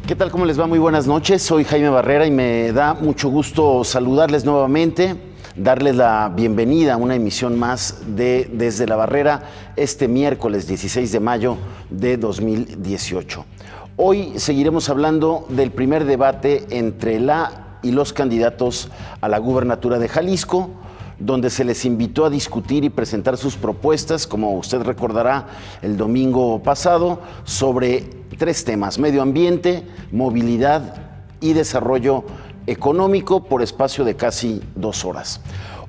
¿Qué tal? ¿Cómo les va? Muy buenas noches. Soy Jaime Barrera y me da mucho gusto saludarles nuevamente, darles la bienvenida a una emisión más de Desde la Barrera este miércoles 16 de mayo de 2018. Hoy seguiremos hablando del primer debate entre la y los candidatos a la gubernatura de Jalisco, donde se les invitó a discutir y presentar sus propuestas, como usted recordará, el domingo pasado, sobre 3 temas: medio ambiente, movilidad y desarrollo económico, por espacio de casi 2 horas.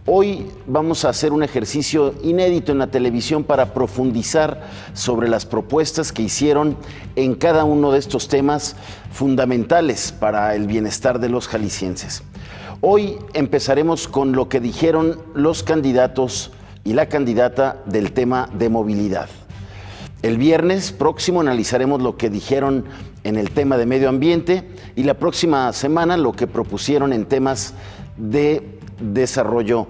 Hoy vamos a hacer un ejercicio inédito en la televisión para profundizar sobre las propuestas que hicieron en cada uno de estos temas fundamentales para el bienestar de los jaliscienses. Hoy empezaremos con lo que dijeron los candidatos y la candidata del tema de movilidad. El viernes próximo analizaremos lo que dijeron en el tema de medio ambiente y la próxima semana lo que propusieron en temas de desarrollo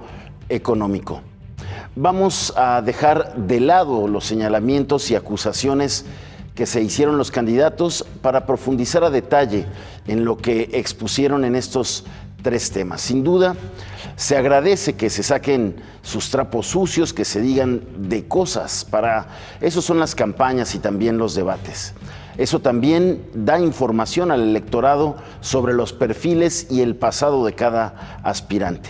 económico. Vamos a dejar de lado los señalamientos y acusaciones que se hicieron los candidatos para profundizar a detalle en lo que expusieron en estos 3 temas. Sin duda, se agradece que se saquen sus trapos sucios, que se digan de cosas. Para eso son las campañas y también los debates. Eso también da información al electorado sobre los perfiles y el pasado de cada aspirante.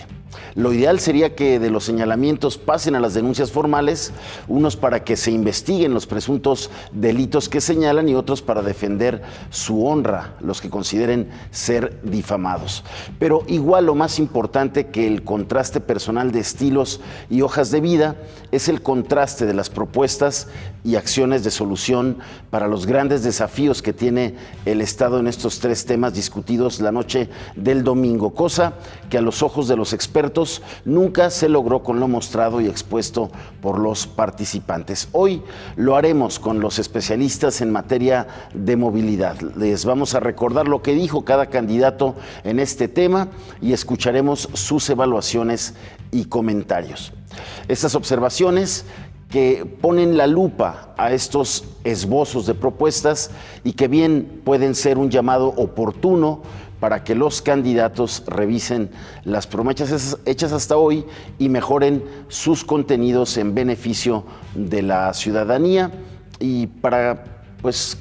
Lo ideal sería que de los señalamientos pasen a las denuncias formales, unos para que se investiguen los presuntos delitos que señalan y otros para defender su honra, los que consideren ser difamados. Pero igual o más importante que el contraste personal de estilos y hojas de vida es el contraste de las propuestas y acciones de solución para los grandes desafíos que tiene el Estado en estos 3 temas discutidos la noche del domingo, cosa que a los ojos de los expertos nunca se logró con lo mostrado y expuesto por los participantes. Hoy lo haremos con los especialistas en materia de movilidad. Les vamos a recordar lo que dijo cada candidato en este tema y escucharemos sus evaluaciones y comentarios. Estas observaciones que ponen la lupa a estos esbozos de propuestas y que bien pueden ser un llamado oportuno para que los candidatos revisen las promesas hechas hasta hoy y mejoren sus contenidos en beneficio de la ciudadanía y para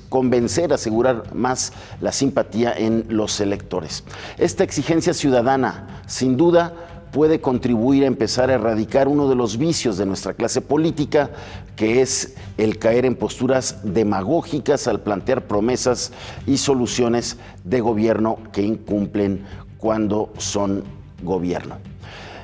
convencer, asegurar más la simpatía en los electores. Esta exigencia ciudadana, sin duda, puede contribuir a empezar a erradicar uno de los vicios de nuestra clase política, que es el caer en posturas demagógicas al plantear promesas y soluciones de gobierno que incumplen cuando son gobierno.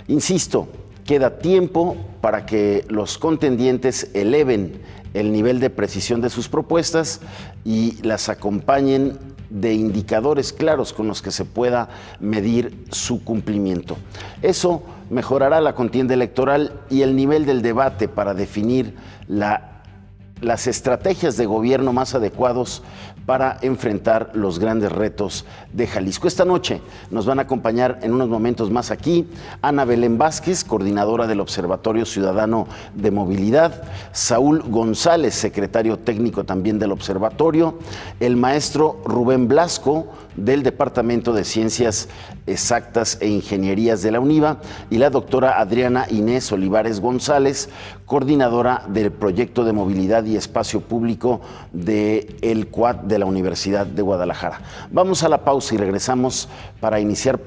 Insisto, queda tiempo para que los contendientes eleven el nivel de precisión de sus propuestas y las acompañen de indicadores claros con los que se pueda medir su cumplimiento. Eso mejorará la contienda electoral y el nivel del debate para definir las estrategias de gobierno más adecuados para enfrentar los grandes retos de Jalisco. Esta noche nos van a acompañar en unos momentos más aquí Ana Belén Vázquez, coordinadora del Observatorio Ciudadano de Movilidad, Saúl González, secretario técnico también del observatorio, el maestro Rubén Blasco, del Departamento de Ciencias Exactas e Ingenierías de la UNIVA, y la doctora Adriana Inés Olivares González, coordinadora del Proyecto de Movilidad y Espacio Público del CUAD de la Universidad de Guadalajara. Vamos a la pausa y regresamos para iniciar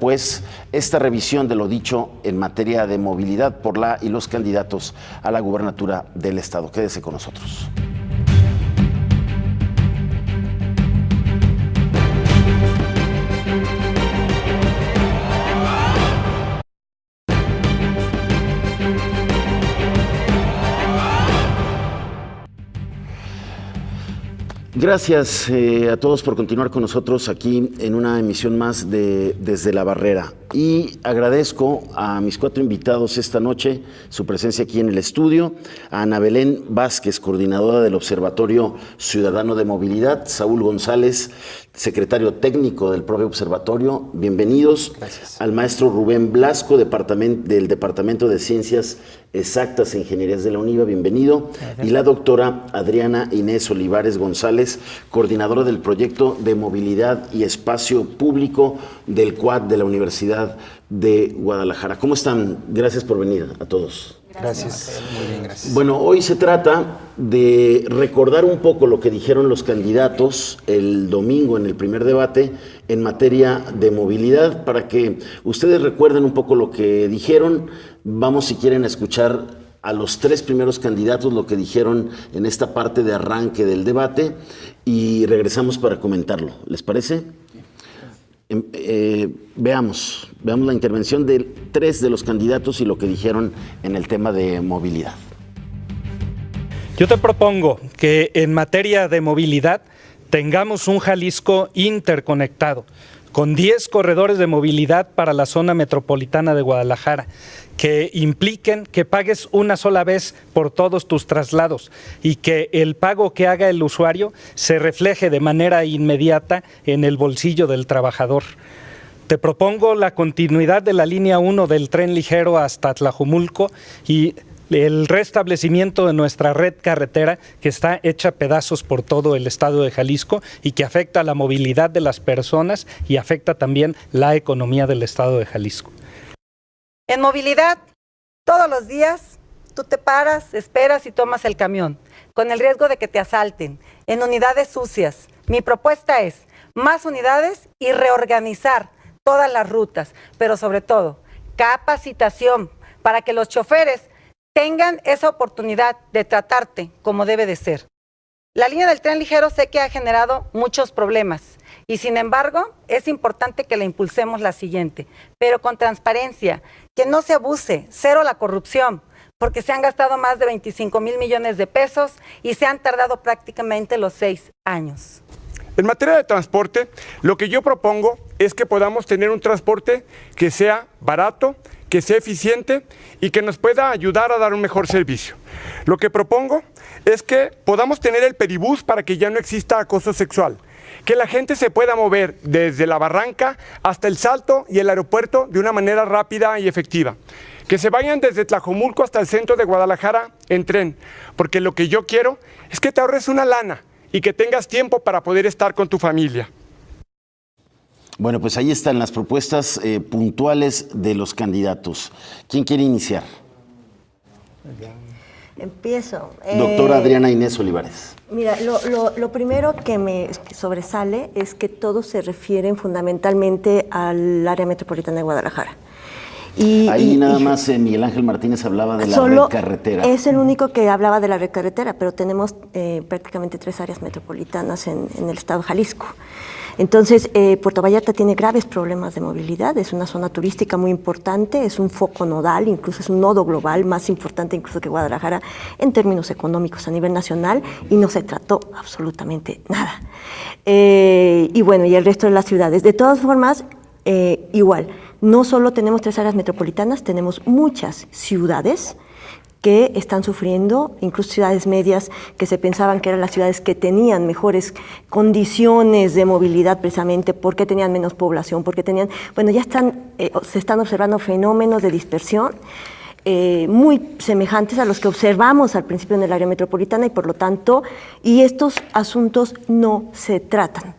esta revisión de lo dicho en materia de movilidad por la y los candidatos a la gubernatura del Estado. Quédese con nosotros. Gracias a todos por continuar con nosotros aquí en una emisión más de Desde la Barrera. Y agradezco a mis 4 invitados esta noche su presencia aquí en el estudio: a Ana Belén Vázquez, coordinadora del Observatorio Ciudadano de Movilidad; Saúl González, secretario técnico del propio observatorio. Bienvenidos. Gracias. Al maestro Rubén Blasco, del Departamento de Ciencias Exactas e Ingenierías de la UNIVA. Bienvenido. Gracias. Y la doctora Adriana Inés Olivares González, Olivares, coordinadora del proyecto de movilidad y espacio público del CUAD de la Universidad de Guadalajara. ¿Cómo están? Gracias por venir a todos. Gracias. Muy bien, gracias. Bueno, hoy se trata de recordar un poco lo que dijeron los candidatos el domingo en el primer debate en materia de movilidad. Para que ustedes recuerden un poco lo que dijeron, vamos, si quieren, a escuchar a los tres primeros candidatos lo que dijeron en esta parte de arranque del debate y regresamos para comentarlo. ¿Les parece? Veamos la intervención de tres de los candidatos y lo que dijeron en el tema de movilidad. Yo te propongo que en materia de movilidad tengamos un Jalisco interconectado, con 10 corredores de movilidad para la zona metropolitana de Guadalajara, que impliquen que pagues una sola vez por todos tus traslados y que el pago que haga el usuario se refleje de manera inmediata en el bolsillo del trabajador. Te propongo la continuidad de la línea 1 del tren ligero hasta Tlajomulco y el restablecimiento de nuestra red carretera que está hecha pedazos por todo el estado de Jalisco y que afecta la movilidad de las personas y afecta también la economía del estado de Jalisco. En movilidad, todos los días tú te paras, esperas y tomas el camión, con el riesgo de que te asalten, en unidades sucias. Mi propuesta es más unidades y reorganizar todas las rutas, pero sobre todo, capacitación para que los choferes tengan esa oportunidad de tratarte como debe de ser. La línea del tren ligero sé que ha generado muchos problemas y sin embargo es importante que la impulsemos la siguiente, pero con transparencia, que no se abuse, cero la corrupción, porque se han gastado más de 25,000 millones de pesos y se han tardado prácticamente los 6 años. En materia de transporte, lo que yo propongo es que podamos tener un transporte que sea barato, que sea eficiente y que nos pueda ayudar a dar un mejor servicio. Lo que propongo es que podamos tener el peribús para que ya no exista acoso sexual, que la gente se pueda mover desde la Barranca hasta el Salto y el aeropuerto de una manera rápida y efectiva, que se vayan desde Tlajomulco hasta el centro de Guadalajara en tren, porque lo que yo quiero es que te ahorres una lana y que tengas tiempo para poder estar con tu familia. Bueno, pues ahí están las propuestas puntuales de los candidatos. ¿Quién quiere iniciar? Empiezo. Doctora Adriana Inés Olivares. Mira, lo primero que me sobresale es que todos se refieren fundamentalmente al área metropolitana de Guadalajara. Ahí nada más Miguel Ángel Martínez hablaba de la red carretera. Es el único que hablaba de la red carretera, pero tenemos prácticamente 3 áreas metropolitanas en el estado de Jalisco. Entonces, Puerto Vallarta tiene graves problemas de movilidad, es una zona turística muy importante, es un foco nodal, incluso es un nodo global, más importante incluso que Guadalajara en términos económicos a nivel nacional, y no se trató absolutamente nada. Y bueno, y el resto de las ciudades. De todas formas, igual, no solo tenemos 3 áreas metropolitanas, tenemos muchas ciudades que están sufriendo, incluso ciudades medias que se pensaban que eran las ciudades que tenían mejores condiciones de movilidad precisamente porque tenían menos población, porque tenían, bueno, ya se están observando fenómenos de dispersión muy semejantes a los que observamos al principio en el área metropolitana y por lo tanto, y estos asuntos no se tratan.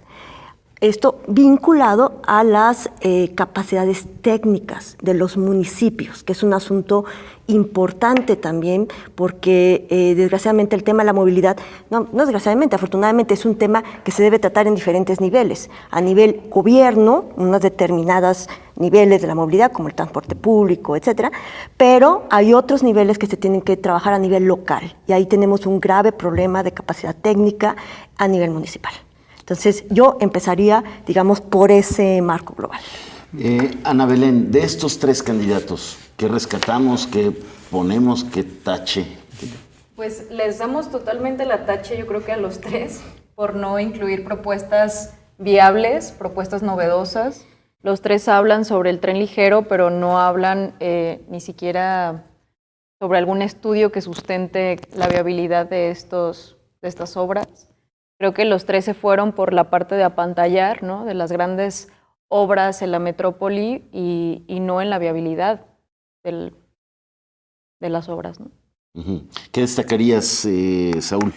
Esto vinculado a las capacidades técnicas de los municipios, que es un asunto importante también, porque desgraciadamente el tema de la movilidad, no desgraciadamente, afortunadamente es un tema que se debe tratar en diferentes niveles. A nivel gobierno, unos determinados niveles de la movilidad, como el transporte público, etcétera, pero hay otros niveles que se tienen que trabajar a nivel local, y ahí tenemos un grave problema de capacidad técnica a nivel municipal. Entonces, yo empezaría, digamos, por ese marco global. Ana Belén, de estos 3 candidatos, ¿qué rescatamos, qué ponemos, qué tache? Pues les damos totalmente la tache, yo creo que a los 3, por no incluir propuestas viables, propuestas novedosas. Los 3 hablan sobre el tren ligero, pero no hablan ni siquiera sobre algún estudio que sustente la viabilidad de estas obras. Creo que los 3 se fueron por la parte de apantallar, ¿no?, de las grandes obras en la metrópoli y no en la viabilidad de las obras, ¿no? ¿Qué destacarías, Saúl?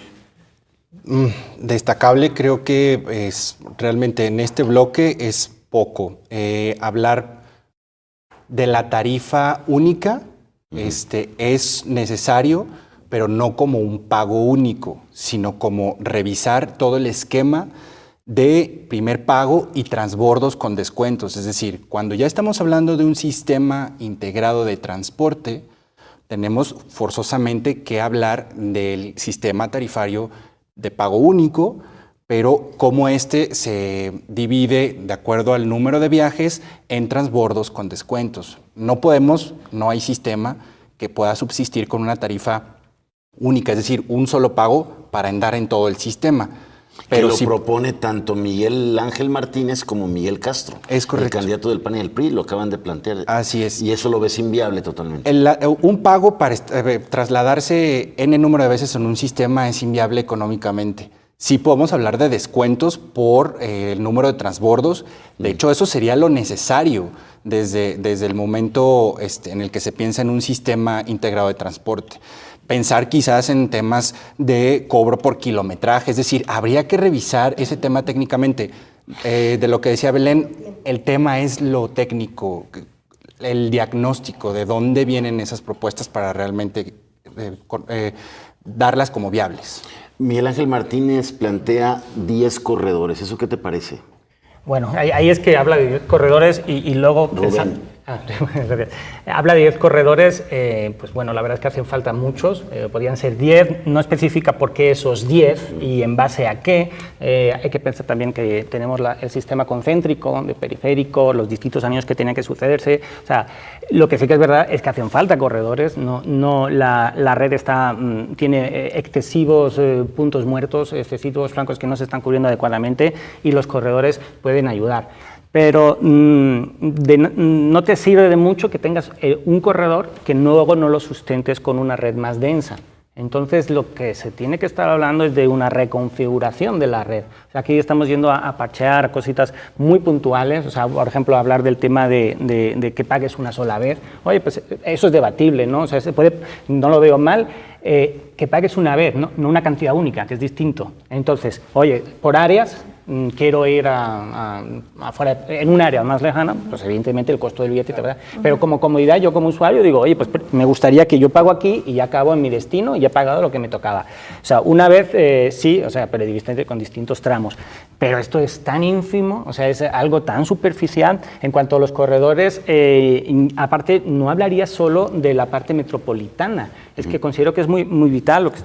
Destacable, creo que es realmente en este bloque es poco. Hablar de la tarifa única es necesario, pero no como un pago único, sino como revisar todo el esquema de primer pago y transbordos con descuentos. Es decir, cuando ya estamos hablando de un sistema integrado de transporte, tenemos forzosamente que hablar del sistema tarifario de pago único, pero cómo se divide de acuerdo al número de viajes en transbordos con descuentos. No hay sistema que pueda subsistir con una tarifa única, es decir, un solo pago para andar en todo el sistema. Pero que lo propone tanto Miguel Ángel Martínez como Miguel Castro. Es correcto. El candidato del PAN y del PRI lo acaban de plantear. Así es. Y eso lo ves inviable totalmente. Un pago para trasladarse N número de veces en un sistema es inviable económicamente. Sí podemos hablar de descuentos por el número de transbordos. De hecho, eso sería lo necesario desde el momento en el que se piensa en un sistema integrado de transporte. Pensar quizás en temas de cobro por kilometraje, es decir, habría que revisar ese tema técnicamente. De lo que decía Belén, el tema es lo técnico, el diagnóstico, de dónde vienen esas propuestas para realmente darlas como viables. Miguel Ángel Martínez plantea 10 corredores, ¿eso qué te parece? Bueno, ahí es que habla de 10 corredores y luego... Habla de 10 corredores, pues bueno, la verdad es que hacen falta muchos, podrían ser 10, no especifica por qué esos 10 y en base a qué. Hay que pensar también que tenemos el sistema concéntrico, de periférico, los distintos años que tienen que sucederse. O sea, lo que sí que es verdad es que hacen falta corredores, la red tiene excesivos puntos muertos, excesivos flancos que no se están cubriendo adecuadamente y los corredores pueden ayudar. Pero no te sirve de mucho que tengas un corredor que luego no lo sustentes con una red más densa. Entonces, lo que se tiene que estar hablando es de una reconfiguración de la red. O sea, aquí estamos yendo a parchear cositas muy puntuales, o sea, por ejemplo, hablar del tema de que pagues una sola vez. Oye, pues eso es debatible, ¿no? O sea, no lo veo mal, que pagues una vez, ¿no? No una cantidad única, que es distinto. Entonces, oye, por áreas... quiero ir afuera, en un área más lejana, pues evidentemente el costo del billete, ¿verdad? Pero como comodidad, yo como usuario digo, oye, pues me gustaría que yo pago aquí y ya acabo en mi destino y ya he pagado lo que me tocaba. O sea, una vez sí, o sea, pero con distintos tramos. Pero esto es tan ínfimo, o sea, es algo tan superficial. En cuanto a los corredores, aparte, no hablaría solo de la parte metropolitana. Es que considero que es muy, muy vital lo que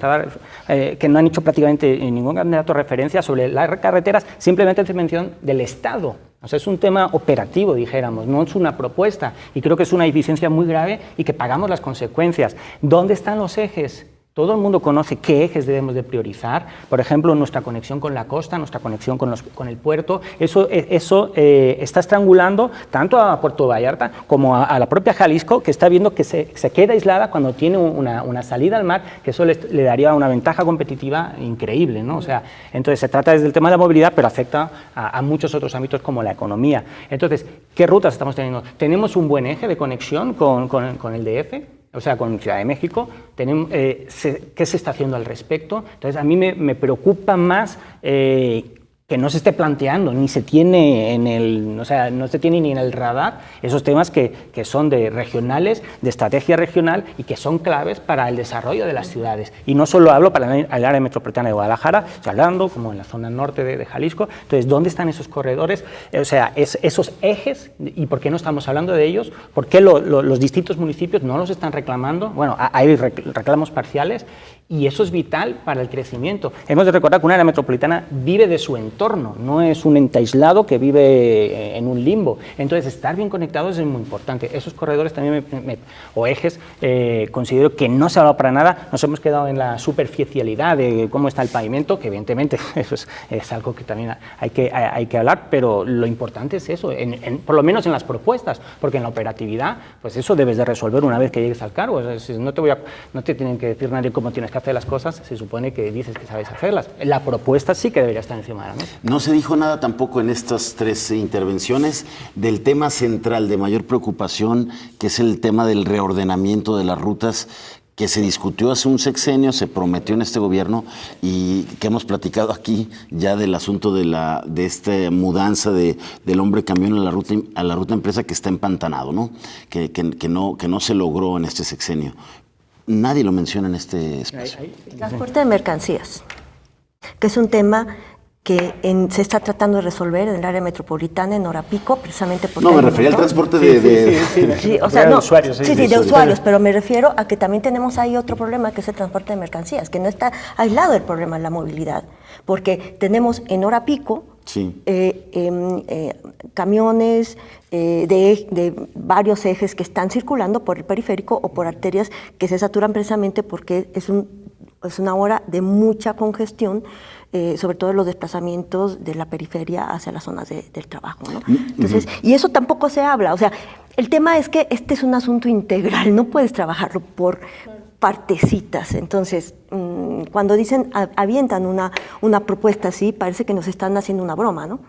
que no han hecho prácticamente ningún candidato referencia sobre las carreteras, simplemente hace mención del Estado. O sea, es un tema operativo, dijéramos, no es una propuesta. Y creo que es una deficiencia muy grave y que pagamos las consecuencias. ¿Dónde están los ejes? Todo el mundo conoce qué ejes debemos de priorizar. Por ejemplo, nuestra conexión con la costa, nuestra conexión con el puerto. Eso está estrangulando tanto a Puerto Vallarta como a la propia Jalisco, que está viendo que se queda aislada cuando tiene una salida al mar, que eso le daría una ventaja competitiva increíble, ¿no? O sea, entonces se trata desde el tema de la movilidad, pero afecta a muchos otros ámbitos como la economía. Entonces, ¿qué rutas estamos teniendo? ¿Tenemos un buen eje de conexión con el DF? O sea, con Ciudad de México, ¿qué se está haciendo al respecto? Entonces, a mí me preocupa más que no se esté planteando, ni se tiene no se tiene ni en el radar esos temas que son de regionales, de estrategia regional y que son claves para el desarrollo de las ciudades. Y no solo hablo para el área metropolitana de Guadalajara, estoy hablando como en la zona norte de Jalisco. Entonces, ¿dónde están esos corredores? O sea, esos ejes, ¿y por qué no estamos hablando de ellos? ¿Por qué los distintos municipios no los están reclamando? Bueno, hay reclamos parciales. Y eso es vital para el crecimiento. Hemos de recordar que una área metropolitana vive de su entorno, no es un ente aislado que vive en un limbo. Entonces, estar bien conectados es muy importante. Esos corredores también o ejes, considero que no se ha hablado para nada. Nos hemos quedado en la superficialidad de cómo está el pavimento, que evidentemente eso es algo que también hay que hablar, pero lo importante es eso, por lo menos en las propuestas, porque en la operatividad, pues eso debes de resolver una vez que llegues al cargo. O sea, no te tienen que decir nadie cómo tienes que hacer las cosas, se supone que dices que sabes hacerlas. La propuesta sí que debería estar encima de la mesa. No se dijo nada tampoco en estas 3 intervenciones del tema central de mayor preocupación, que es el tema del reordenamiento de las rutas, que se discutió hace un sexenio, se prometió en este gobierno y que hemos platicado aquí ya del asunto de esta mudanza del hombre camión a la ruta empresa que está empantanado, ¿no? Que no se logró en este sexenio. Nadie lo menciona en este espacio. El transporte de mercancías, que es un tema que se está tratando de resolver en el área metropolitana, en hora pico, precisamente porque... No, me refería al transporte de o sea, no, usuarios. Sí, de usuarios, pero me refiero a que también tenemos ahí otro problema, que es el transporte de mercancías, que no está aislado el problema de la movilidad, porque tenemos en hora pico camiones de varios ejes que están circulando por el periférico o por arterias que se saturan precisamente porque es una hora de mucha congestión, sobre todo en los desplazamientos de la periferia hacia las zonas del trabajo, ¿no? Entonces, y eso tampoco se habla. O sea, el tema es que este es un asunto integral, no puedes trabajarlo por partecitas. Entonces, cuando dicen, avientan una propuesta así, parece que nos están haciendo una broma, ¿no?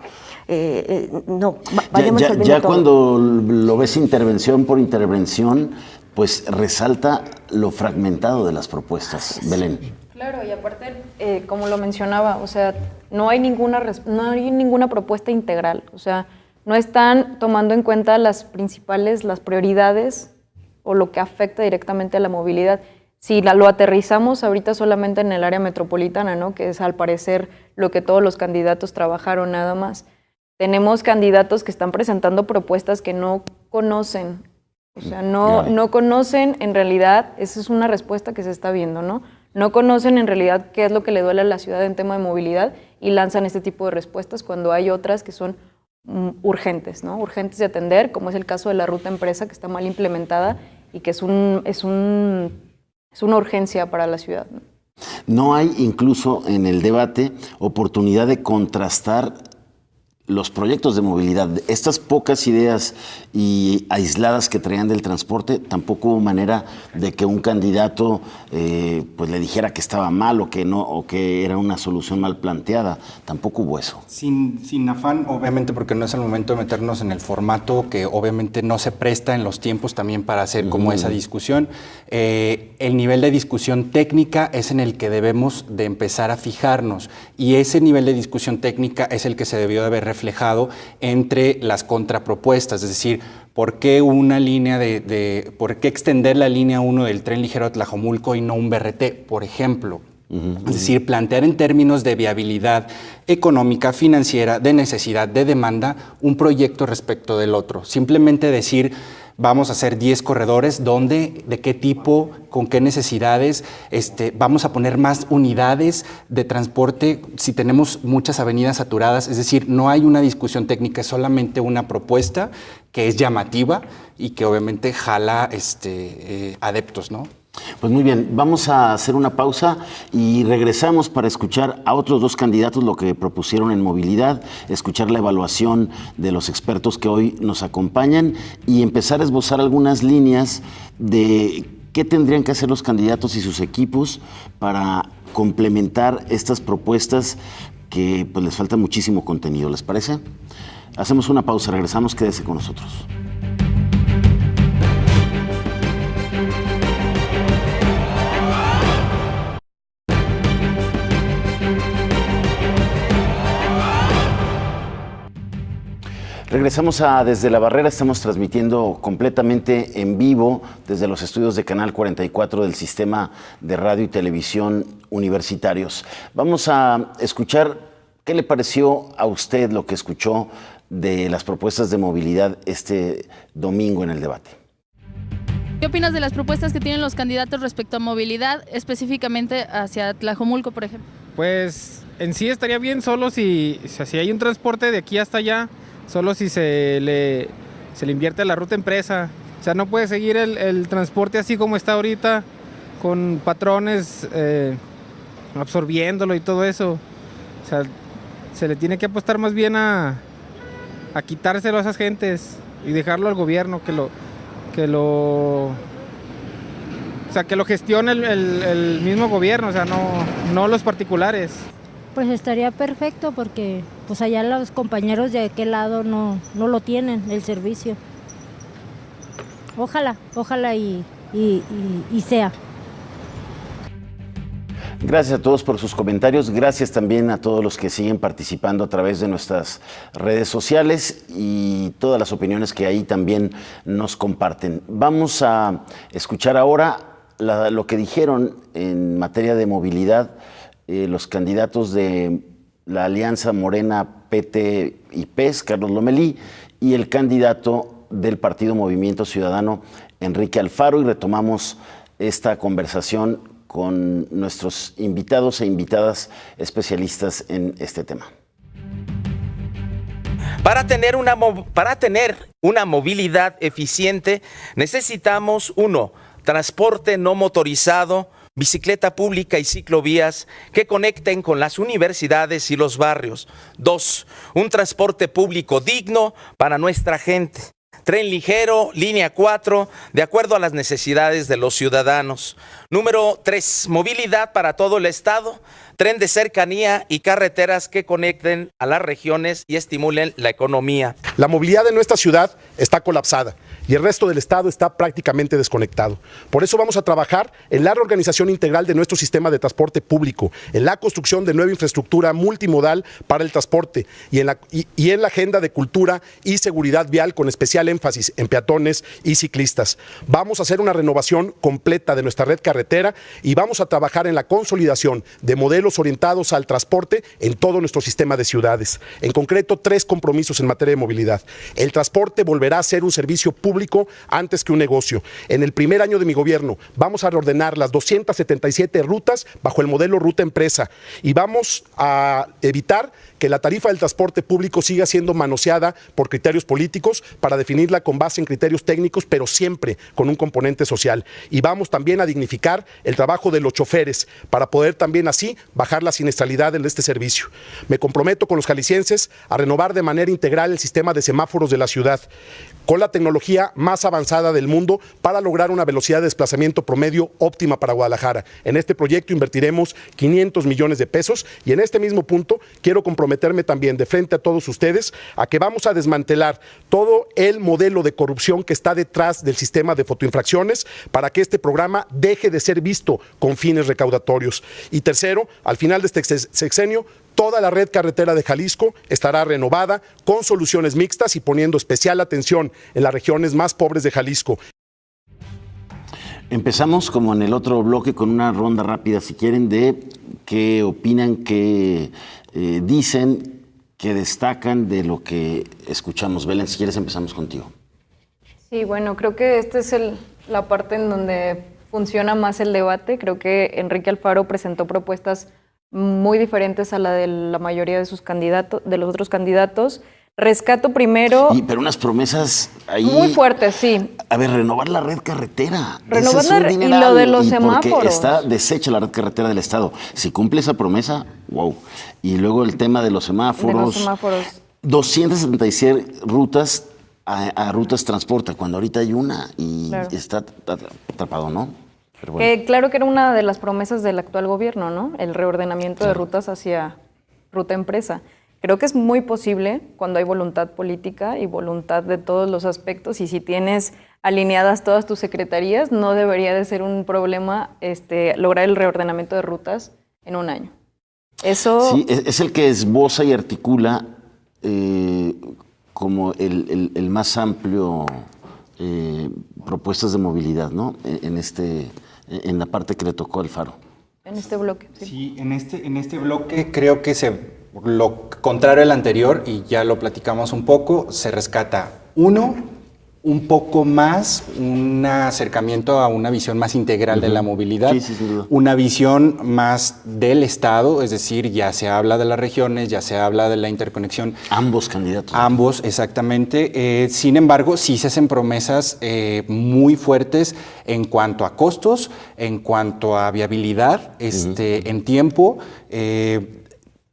No, vayamos al ya cuando lo ves intervención por intervención, pues resalta lo fragmentado de las propuestas, Belén. Claro, y aparte, como lo mencionaba, o sea, no hay ninguna propuesta integral, o sea, no están tomando en cuenta las prioridades o lo que afecta directamente a la movilidad. Si lo aterrizamos ahorita solamente en el área metropolitana, ¿no? Que es al parecer lo que todos los candidatos trabajaron nada más. Tenemos candidatos que están presentando propuestas que no conocen, o sea, no conocen en realidad, esa es una respuesta que se está viendo, ¿no? No conocen en realidad qué es lo que le duele a la ciudad en tema de movilidad y lanzan este tipo de respuestas cuando hay otras que son urgentes, ¿no? Urgentes de atender, como es el caso de la ruta empresa, que está mal implementada y que es una urgencia para la ciudad, ¿no? No hay incluso en el debate oportunidad de contrastar los proyectos de movilidad. Estas pocas ideas y aisladas que traían del transporte, tampoco hubo manera de que un candidato pues le dijera que estaba mal o que no, o que era una solución mal planteada. Tampoco hubo eso. Sin afán, obviamente, porque no es el momento de meternos en el formato que obviamente no se presta en los tiempos también para hacer como esa discusión. El nivel de discusión técnica es en el que debemos de empezar a fijarnos, y ese nivel de discusión técnica es el que se debió de haber reflejado entre las contrapropuestas, es decir, ¿por qué por qué extender la línea 1 del tren ligero a Tlajomulco y no un BRT, por ejemplo? Es decir, plantear en términos de viabilidad económica, financiera, de necesidad, de demanda, un proyecto respecto del otro. Simplemente decir, vamos a hacer 10 corredores, ¿dónde? ¿De qué tipo? ¿Con qué necesidades? Vamos a poner más unidades de transporte si tenemos muchas avenidas saturadas. Es decir, no hay una discusión técnica, es solamente una propuesta que es llamativa y que obviamente jala adeptos, ¿no? Pues muy bien, vamos a hacer una pausa y regresamos para escuchar a otros dos candidatos lo que propusieron en movilidad, escuchar la evaluación de los expertos que hoy nos acompañan y empezar a esbozar algunas líneas de qué tendrían que hacer los candidatos y sus equipos para complementar estas propuestas que pues les falta muchísimo contenido. ¿Les parece? Hacemos una pausa, regresamos, quédese con nosotros. Regresamos a Desde la Barrera, estamos transmitiendo completamente en vivo desde los estudios de Canal 44 del Sistema de Radio y Televisión Universitarios. Vamos a escuchar qué le pareció a usted lo que escuchó de las propuestas de movilidad este domingo en el debate. ¿Qué opinas de las propuestas que tienen los candidatos respecto a movilidad, específicamente hacia Tlajomulco, por ejemplo? Pues en sí estaría bien solo si hay un transporte de aquí hasta allá, solo si se le invierte a la ruta empresa. O sea, no puede seguir el transporte así como está ahorita, con patrones absorbiéndolo y todo eso. O sea, se le tiene que apostar más bien a quitárselo a esas gentes y dejarlo al gobierno que lo gestione el mismo gobierno, o sea, no los particulares. Pues estaría perfecto porque pues allá los compañeros de aquel lado no lo tienen, el servicio. Ojalá y sea. Gracias a todos por sus comentarios. Gracias también a todos los que siguen participando a través de nuestras redes sociales y todas las opiniones que ahí también nos comparten. Vamos a escuchar ahora lo que dijeron en materia de movilidad los candidatos de la Alianza Morena, PT y PES, Carlos Lomelí, y el candidato del Partido Movimiento Ciudadano, Enrique Alfaro, y retomamos esta conversación con nuestros invitados e invitadas especialistas en este tema. Para tener una movilidad eficiente necesitamos 1. Transporte no motorizado, bicicleta pública y ciclovías que conecten con las universidades y los barrios. 2. Un transporte público digno para nuestra gente. Tren ligero, línea 4, de acuerdo a las necesidades de los ciudadanos. Número 3, movilidad para todo el estado, tren de cercanía y carreteras que conecten a las regiones y estimulen la economía. La movilidad de nuestra ciudad está colapsada y el resto del estado está prácticamente desconectado. Por eso vamos a trabajar en la reorganización integral de nuestro sistema de transporte público, en la construcción de nueva infraestructura multimodal para el transporte y en la agenda de cultura y seguridad vial con especial énfasis en peatones y ciclistas. Vamos a hacer una renovación completa de nuestra red carretera y vamos a trabajar en la consolidación de modelos orientados al transporte en todo nuestro sistema de ciudades. En concreto, 3 compromisos en materia de movilidad. El transporte volverá a ser un servicio público antes que un negocio. En el primer año de mi gobierno vamos a reordenar las 277 rutas bajo el modelo ruta empresa y vamos a evitar que la tarifa del transporte público siga siendo manoseada por criterios políticos para definirla con base en criterios técnicos, pero siempre con un componente social. Y vamos también a dignificar el trabajo de los choferes para poder también así bajar la siniestralidad de este servicio. Me comprometo con los jaliscienses a renovar de manera integral el sistema de semáforos de la ciudad, con la tecnología más avanzada del mundo para lograr una velocidad de desplazamiento promedio óptima para Guadalajara. En este proyecto invertiremos 500 millones de pesos y en este mismo punto quiero comprometerme también de frente a todos ustedes a que vamos a desmantelar todo el modelo de corrupción que está detrás del sistema de fotoinfracciones para que este programa deje de ser visto con fines recaudatorios. Y tercero, al final de este sexenio, toda la red carretera de Jalisco estará renovada con soluciones mixtas y poniendo especial atención en las regiones más pobres de Jalisco. Empezamos como en el otro bloque con una ronda rápida, si quieren, de qué opinan, qué dicen, qué destacan de lo que escuchamos. Belén, si quieres empezamos contigo. Sí, bueno, creo que esta es la parte en donde funciona más el debate. Creo que Enrique Alfaro presentó propuestas muy diferentes a la de la mayoría de sus candidatos, de los otros candidatos. Rescato primero... Pero unas promesas ahí... Muy fuertes, sí. A ver, renovar la red carretera. Renovar y lo de los semáforos. Porque está deshecha la red carretera del Estado. Si cumple esa promesa, wow. Y luego el tema de los semáforos. De los semáforos. 277 rutas a rutas transporte, cuando ahorita hay una y claro, está atrapado, ¿no? Pero bueno. Claro que era una de las promesas del actual gobierno, ¿no? El reordenamiento de rutas hacia ruta empresa. Creo que es muy posible cuando hay voluntad política y voluntad de todos los aspectos, y si tienes alineadas todas tus secretarías, no debería de ser un problema lograr el reordenamiento de rutas en un año. Eso... Sí, es el que esboza y articula como el más amplio propuestas de movilidad, ¿no? En la parte que le tocó a Alfaro. En este bloque. Sí, en este bloque creo que lo contrario al anterior, y ya lo platicamos un poco, se rescata un poco más un acercamiento a una visión más integral de la movilidad, sí, sin duda. Una visión más del Estado, es decir, ya se habla de las regiones, ya se habla de la interconexión. Ambos candidatos. Ambos, exactamente. Sin embargo, sí se hacen promesas muy fuertes en cuanto a costos, en cuanto a viabilidad, en tiempo.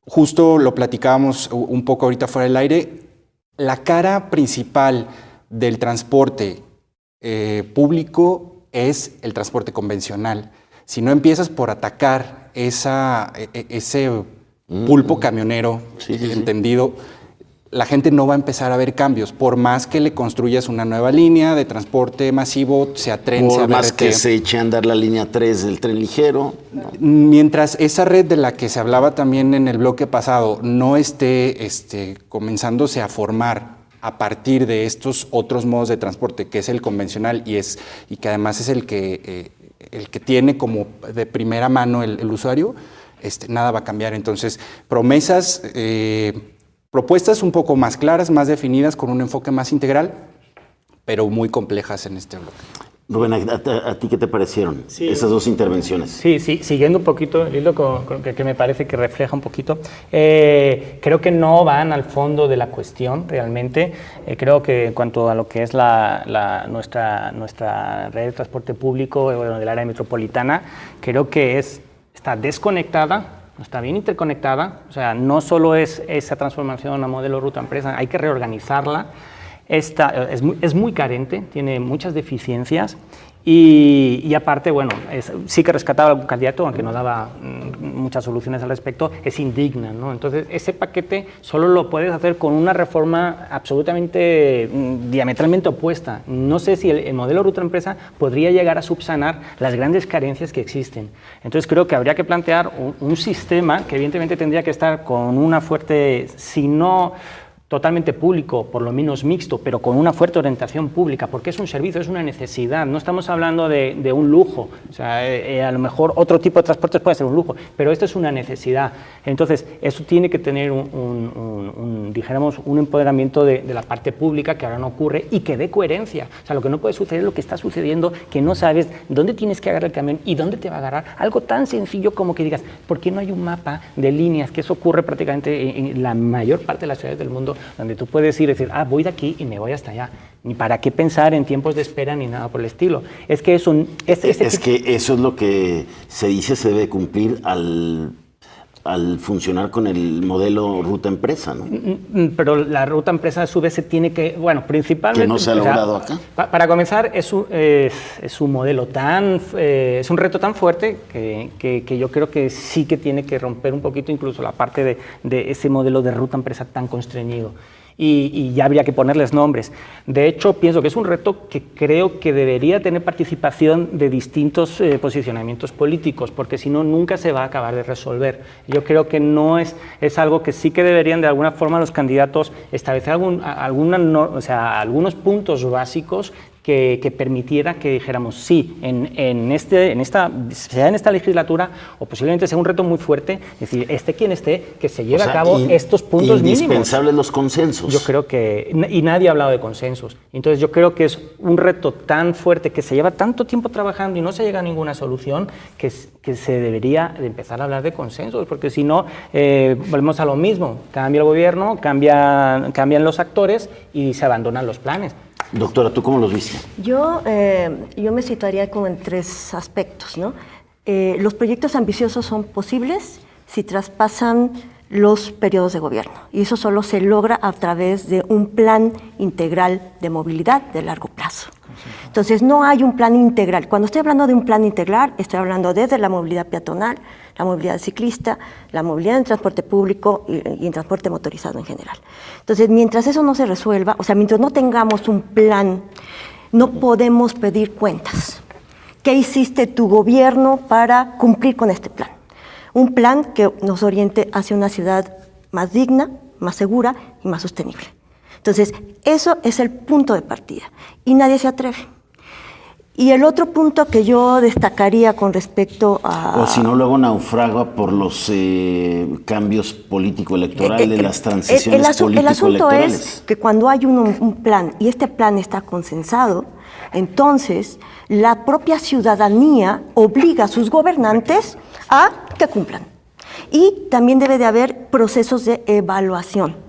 Justo lo platicábamos un poco ahorita fuera del aire, la cara principal del transporte público es el transporte convencional. Si no empiezas por atacar ese pulpo camionero, entendido, la gente no va a empezar a ver cambios, por más que le construyas una nueva línea de transporte masivo, sea tren, sea Por más BRT. que se eche a andar la línea 3 del tren ligero. Mientras esa red de la que se hablaba también en el bloque pasado no esté comenzándose a formar a partir de estos otros modos de transporte, que es el convencional y que además es el que tiene como de primera mano el usuario, nada va a cambiar. Entonces, propuestas un poco más claras, más definidas, con un enfoque más integral, pero muy complejas en este bloque. Rubén, ¿a ti qué te parecieron esas dos intervenciones? Sí, siguiendo un poquito el hilo que me parece que refleja un poquito, creo que no van al fondo de la cuestión realmente. Creo que en cuanto a lo que es nuestra red de transporte público del área metropolitana, creo que está desconectada, está bien interconectada, o sea, no solo es esa transformación a modelo ruta empresa, hay que reorganizarla. Es muy carente, tiene muchas deficiencias y aparte, bueno, sí que rescataba algún candidato, aunque no daba muchas soluciones al respecto, es indigna, ¿no? Entonces, ese paquete solo lo puedes hacer con una reforma absolutamente diametralmente opuesta. No sé si el modelo ruta empresa podría llegar a subsanar las grandes carencias que existen. Entonces, creo que habría que plantear un sistema que evidentemente tendría que estar con una fuerte, si no totalmente público, por lo menos mixto, pero con una fuerte orientación pública, porque es un servicio, es una necesidad. No estamos hablando de un lujo. O sea, a lo mejor otro tipo de transportes puede ser un lujo, pero esto es una necesidad. Entonces, eso tiene que tener dijéramos, un empoderamiento de la parte pública, que ahora no ocurre, y que dé coherencia. O sea, lo que no puede suceder es lo que está sucediendo, que no sabes dónde tienes que agarrar el camión y dónde te va a agarrar. Algo tan sencillo como que digas, ¿por qué no hay un mapa de líneas? Que eso ocurre prácticamente en la mayor parte de las ciudades del mundo, donde tú puedes ir y decir, voy de aquí y me voy hasta allá. Ni para qué pensar en tiempos de espera ni nada por el estilo. Es que eso... Es que eso es lo que se dice se debe cumplir al funcionar con el modelo ruta empresa, ¿no? Pero la ruta empresa a su vez se tiene que, bueno, principalmente... Que no se ha logrado acá. Para comenzar, es un modelo es un reto tan fuerte que yo creo que sí que tiene que romper un poquito incluso la parte de ese modelo de ruta empresa tan constreñido. Y ya habría que ponerles nombres. De hecho, pienso que es un reto que creo que debería tener participación de distintos posicionamientos políticos, porque si no, nunca se va a acabar de resolver. Yo creo que no es algo que sí que deberían de alguna forma los candidatos establecer algunos puntos básicos que permitiera que dijéramos sí, sea en esta legislatura, o posiblemente sea un reto muy fuerte, es decir, quien esté, que se lleve a cabo estos puntos mínimos. Indispensables los consensos. Yo creo que, y nadie ha hablado de consensos, entonces yo creo que es un reto tan fuerte que se lleva tanto tiempo trabajando y no se llega a ninguna solución, que se debería de empezar a hablar de consensos, porque si no, volvemos a lo mismo, cambia el gobierno, cambian los actores y se abandonan los planes. Doctora, ¿tú cómo los viste? Yo me situaría como en tres aspectos, ¿no? Los proyectos ambiciosos son posibles si traspasan los periodos de gobierno, y eso solo se logra a través de un plan integral de movilidad de largo plazo. Entonces, no hay un plan integral. Cuando estoy hablando de un plan integral, estoy hablando desde la movilidad peatonal, la movilidad ciclista, la movilidad en transporte público y en transporte motorizado en general. Entonces, mientras eso no se resuelva, o sea, mientras no tengamos un plan, no podemos pedir cuentas. ¿Qué hiciste tu gobierno para cumplir con este plan? Un plan que nos oriente hacia una ciudad más digna, más segura y más sostenible. Entonces, eso es el punto de partida y nadie se atreve. Y el otro punto que yo destacaría con respecto a... O si no, luego naufraga por los cambios político-electorales, las transiciones político-electorales. El asunto es que cuando hay un plan y este plan está consensado, entonces la propia ciudadanía obliga a sus gobernantes a que cumplan. Y también debe de haber procesos de evaluación.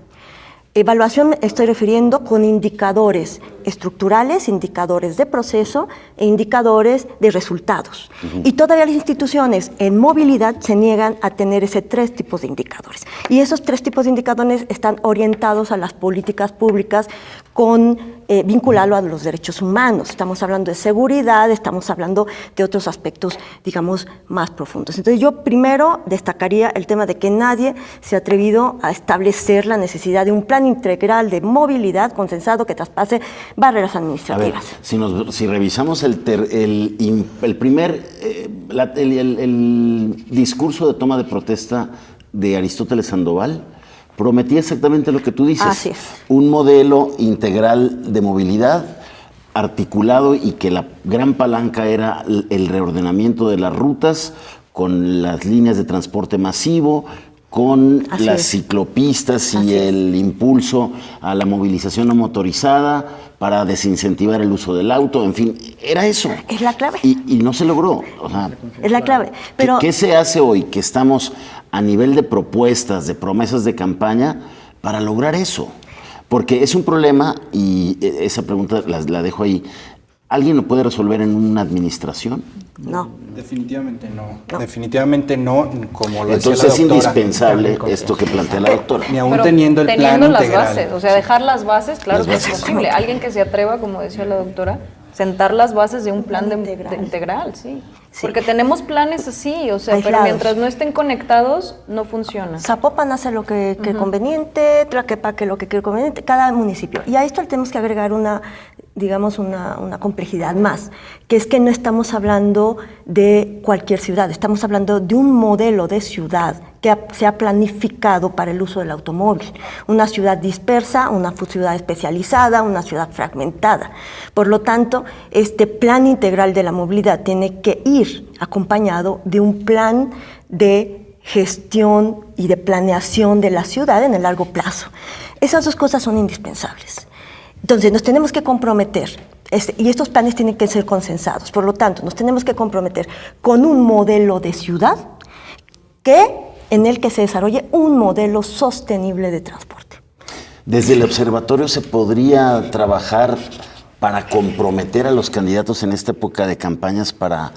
Evaluación me estoy refiriendo con indicadores estructurales, indicadores de proceso e indicadores de resultados. Y todavía las instituciones en movilidad se niegan a tener ese 3 tipos de indicadores. Y esos 3 tipos de indicadores están orientados a las políticas públicas con vincularlo a los derechos humanos. Estamos hablando de seguridad, estamos hablando de otros aspectos, digamos, más profundos. Entonces yo primero destacaría el tema de que nadie se ha atrevido a establecer la necesidad de un plan integral de movilidad consensado que traspase barreras administrativas. A ver, si revisamos el discurso de toma de protesta de Aristóteles Sandoval, prometía exactamente lo que tú dices. Así es. Un modelo integral de movilidad articulado y que la gran palanca era el reordenamiento de las rutas con las líneas de transporte masivo, con las ciclopistas y el impulso a la movilización no motorizada para desincentivar el uso del auto, en fin, era eso. Es la clave. Y no se logró. O sea, es la clave. Pero ¿qué se hace hoy que estamos a nivel de propuestas, de promesas de campaña para lograr eso? Porque es un problema, y esa pregunta la dejo ahí. ¿Alguien lo puede resolver en una administración? No. Definitivamente no. Definitivamente no, como lo decía la Entonces es indispensable esto que plantea la doctora. Ni aún teniendo el plan las integral. bases, o sea, dejar las bases, claro que es posible. Alguien que se atreva, como decía la doctora, sentar las bases de un plan integral, sí. Porque tenemos planes así, o sea, aislados. Pero mientras no estén conectados, no funciona. Zapopan hace lo que conveniente, Tlaquepaque lo que quiere conveniente, cada municipio. Y a esto le tenemos que agregar una complejidad más, que es que no estamos hablando de cualquier ciudad, estamos hablando de un modelo de ciudad que se ha planificado para el uso del automóvil. Una ciudad dispersa, una ciudad especializada, una ciudad fragmentada. Por lo tanto, este plan integral de la movilidad tiene que ir acompañado de un plan de gestión y de planeación de la ciudad en el largo plazo. Esas 2 cosas son indispensables. Entonces, nos tenemos que comprometer, y estos planes tienen que ser consensados. Por lo tanto, nos tenemos que comprometer con un modelo de ciudad en el que se desarrolle un modelo sostenible de transporte. Desde el observatorio se podría trabajar para comprometer a los candidatos en esta época de campañas para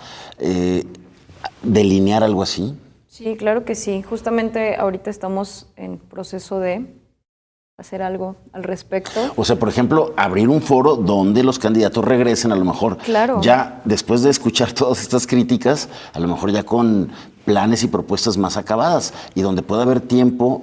delinear algo así. Sí, claro que sí. Justamente ahorita estamos en proceso de hacer algo al respecto. O sea, por ejemplo, abrir un foro donde los candidatos regresen, a lo mejor ya después de escuchar todas estas críticas, a lo mejor ya con planes y propuestas más acabadas y donde pueda haber tiempo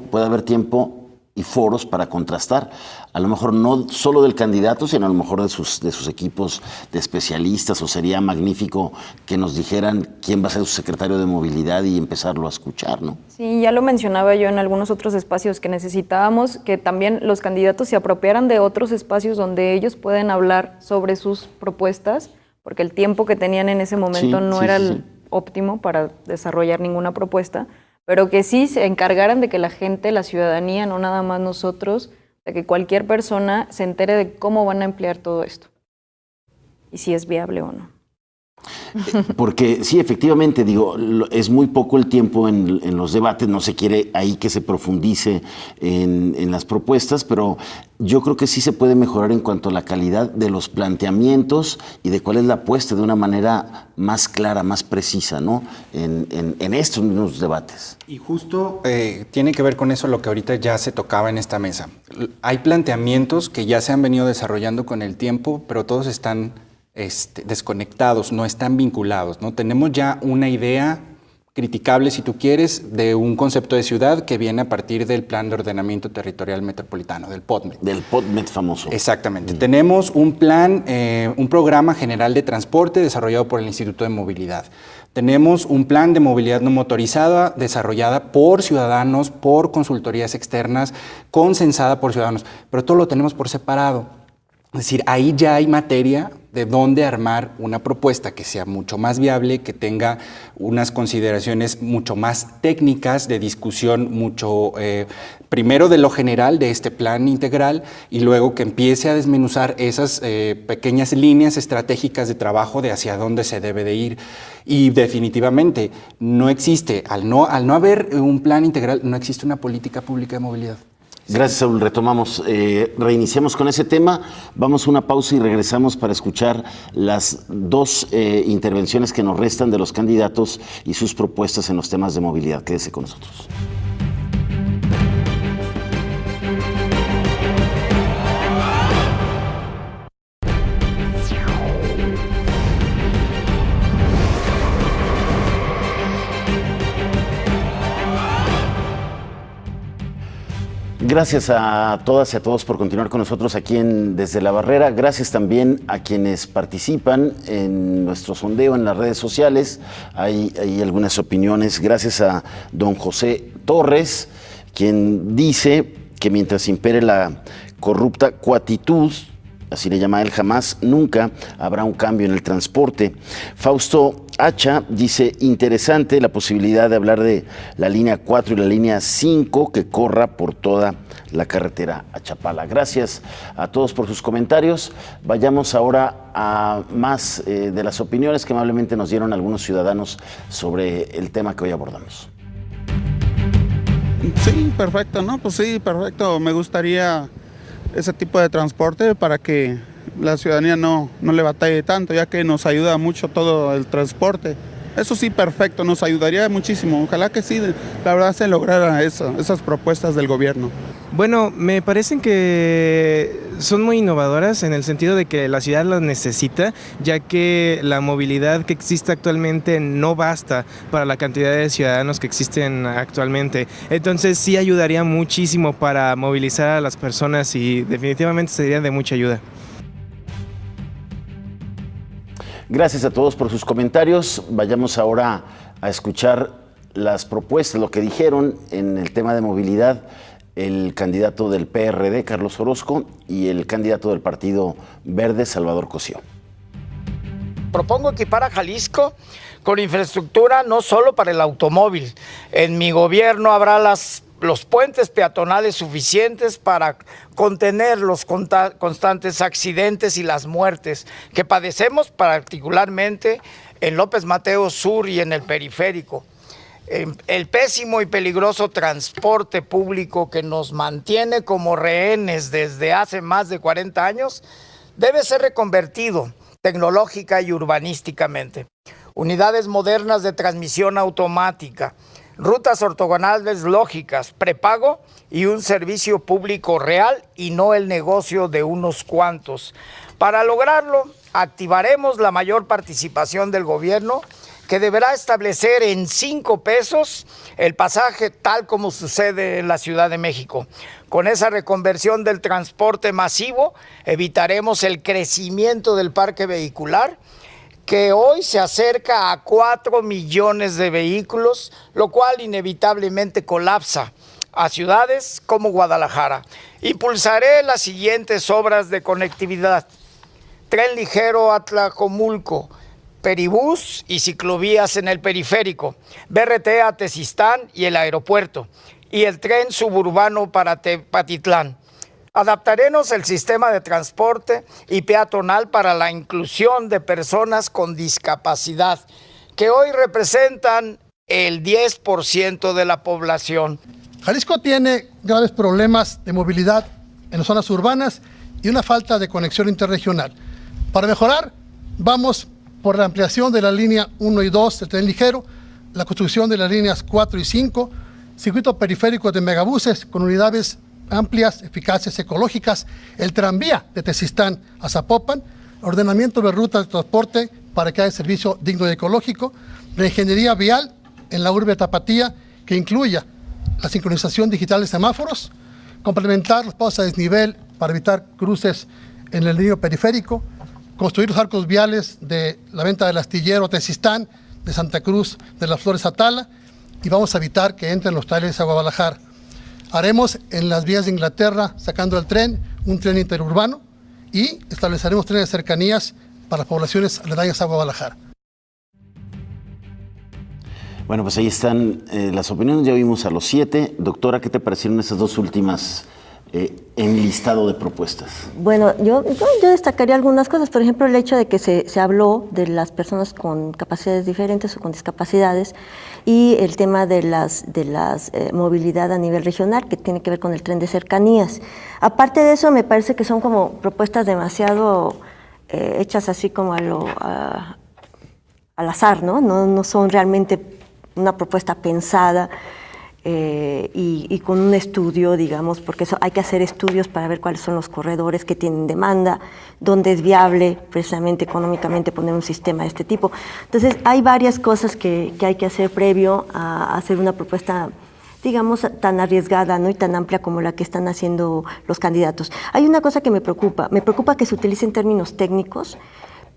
y foros para contrastar. A lo mejor no solo del candidato, sino a lo mejor de sus equipos de especialistas, o sería magnífico que nos dijeran quién va a ser su secretario de movilidad y empezarlo a escuchar, ¿no? Sí, ya lo mencionaba yo en algunos otros espacios que necesitábamos que también los candidatos se apropiaran de otros espacios donde ellos pueden hablar sobre sus propuestas, porque el tiempo que tenían en ese momento no era el óptimo para desarrollar ninguna propuesta, pero que sí se encargaran de que la gente, la ciudadanía, no nada más nosotros, de que cualquier persona se entere de cómo van a emplear todo esto y si es viable o no. Porque sí, efectivamente, digo, es muy poco el tiempo en los debates, no se quiere ahí que se profundice en las propuestas, pero yo creo que sí se puede mejorar en cuanto a la calidad de los planteamientos y de cuál es la apuesta de una manera más clara, más precisa, ¿no? En estos mismos debates. Y justo tiene que ver con eso lo que ahorita ya se tocaba en esta mesa. Hay planteamientos que ya se han venido desarrollando con el tiempo, pero todos están desconectados, no están vinculados, ¿no? Tenemos ya una idea criticable, si tú quieres, de un concepto de ciudad que viene a partir del Plan de Ordenamiento Territorial Metropolitano, del POTMET. Del POTMET famoso. Exactamente. Tenemos un plan, un programa general de transporte desarrollado por el Instituto de Movilidad. Tenemos un plan de movilidad no motorizada desarrollada por ciudadanos, por consultorías externas, consensada por ciudadanos, pero todo lo tenemos por separado. Es decir, ahí ya hay materia de dónde armar una propuesta que sea mucho más viable, que tenga unas consideraciones mucho más técnicas de discusión, mucho primero de lo general de este plan integral y luego que empiece a desmenuzar esas pequeñas líneas estratégicas de trabajo de hacia dónde se debe de ir. Y definitivamente no existe, al no haber un plan integral, no existe una política pública de movilidad. Gracias, Saúl. Retomamos, reiniciamos con ese tema. Vamos a una pausa y regresamos para escuchar las dos intervenciones que nos restan de los candidatos y sus propuestas en los temas de movilidad. Quédese con nosotros. Gracias a todas y a todos por continuar con nosotros aquí en Desde la Barrera. Gracias también a quienes participan en nuestro sondeo en las redes sociales. Hay algunas opiniones. Gracias a don José Torres, quien dice que mientras impere la corrupta cuatitud, así le llama él, jamás, nunca habrá un cambio en el transporte. Fausto Hacha dice, interesante la posibilidad de hablar de la línea 4 y la línea 5 que corra por toda la carretera a Chapala. Gracias a todos por sus comentarios. Vayamos ahora a más de las opiniones que amablemente nos dieron algunos ciudadanos sobre el tema que hoy abordamos. Sí, perfecto, ¿no? Pues sí, perfecto. Me gustaría ese tipo de transporte para que la ciudadanía no le batalle tanto, ya que nos ayuda mucho todo el transporte. Eso sí, perfecto, nos ayudaría muchísimo. Ojalá que sí, la verdad se lograra esas propuestas del gobierno. Bueno, me parecen que son muy innovadoras en el sentido de que la ciudad las necesita, ya que la movilidad que existe actualmente no basta para la cantidad de ciudadanos que existen actualmente. Entonces sí ayudaría muchísimo para movilizar a las personas y definitivamente sería de mucha ayuda. Gracias a todos por sus comentarios. Vayamos ahora a escuchar las propuestas, lo que dijeron en el tema de movilidad el candidato del PRD, Carlos Orozco, y el candidato del Partido Verde, Salvador Cossío. Propongo equipar a Jalisco con infraestructura no solo para el automóvil. En mi gobierno habrá los puentes peatonales suficientes para contener los constantes accidentes y las muertes que padecemos, particularmente en López Mateos Sur y en el periférico. El pésimo y peligroso transporte público que nos mantiene como rehenes desde hace más de 40 años debe ser reconvertido tecnológica y urbanísticamente. Unidades modernas de transmisión automática, rutas ortogonales lógicas, prepago y un servicio público real y no el negocio de unos cuantos. Para lograrlo, activaremos la mayor participación del gobierno, que deberá establecer en 5 pesos el pasaje tal como sucede en la Ciudad de México. Con esa reconversión del transporte masivo evitaremos el crecimiento del parque vehicular, que hoy se acerca a 4 millones de vehículos, lo cual inevitablemente colapsa a ciudades como Guadalajara. Impulsaré las siguientes obras de conectividad: tren ligero a Tlajomulco, peribús y ciclovías en el periférico, BRT a Tezistán y el aeropuerto, y el tren suburbano para Tepatitlán. Adaptaremos el sistema de transporte y peatonal para la inclusión de personas con discapacidad, que hoy representan el 10% de la población. Jalisco tiene graves problemas de movilidad en las zonas urbanas y una falta de conexión interregional. Para mejorar, vamos por la ampliación de la línea 1 y 2 del tren ligero, la construcción de las líneas 4 y 5, circuito periférico de megabuses con unidades amplias, eficaces, ecológicas, el tranvía de Tezistán a Zapopan, ordenamiento de rutas de transporte para que haya servicio digno y ecológico, la ingeniería vial en la urbe Tapatía que incluya la sincronización digital de semáforos, complementar los pasos a desnivel para evitar cruces en el línea periférico, construir los arcos viales de la venta del astillero Tezistán, de Santa Cruz, de las Flores a Tala, y vamos a evitar que entren los trailers a Guadalajara. Haremos en las vías de Inglaterra, sacando el tren, un tren interurbano, y estableceremos trenes de cercanías para poblaciones aledañas a Guadalajara. Bueno, pues ahí están las opiniones, ya vimos a los 7. Doctora, ¿qué te parecieron esas dos últimas enlistado de propuestas? Bueno, yo destacaría algunas cosas. Por ejemplo, el hecho de que se habló de las personas con capacidades diferentes o con discapacidades y el tema de las movilidad a nivel regional, que tiene que ver con el tren de cercanías. Aparte de eso, me parece que son como propuestas demasiado hechas así como al azar, ¿no? No son realmente una propuesta pensada y con un estudio, digamos, porque eso, hay que hacer estudios para ver cuáles son los corredores que tienen demanda, dónde es viable precisamente económicamente poner un sistema de este tipo. Entonces, hay varias cosas que hay que hacer previo a hacer una propuesta, digamos, tan arriesgada, ¿no? Y tan amplia como la que están haciendo los candidatos. Hay una cosa que me preocupa que se utilicen términos técnicos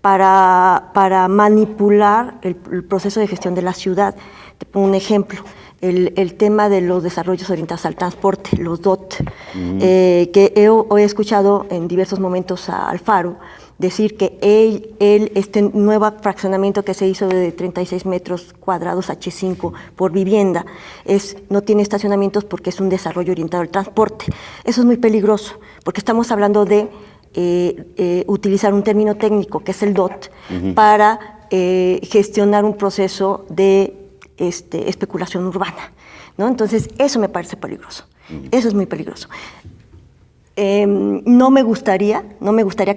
para manipular el proceso de gestión de la ciudad. Te pongo un ejemplo. El tema de los desarrollos orientados al transporte, los DOT, que he escuchado en diversos momentos a Alfaro decir que este nuevo fraccionamiento que se hizo de 36 metros cuadrados H5 por vivienda no tiene estacionamientos porque es un desarrollo orientado al transporte. Eso es muy peligroso, porque estamos hablando de utilizar un término técnico que es el DOT para gestionar un proceso de especulación urbana, ¿no? Entonces, eso me parece peligroso. Eso es muy peligroso. No me gustaría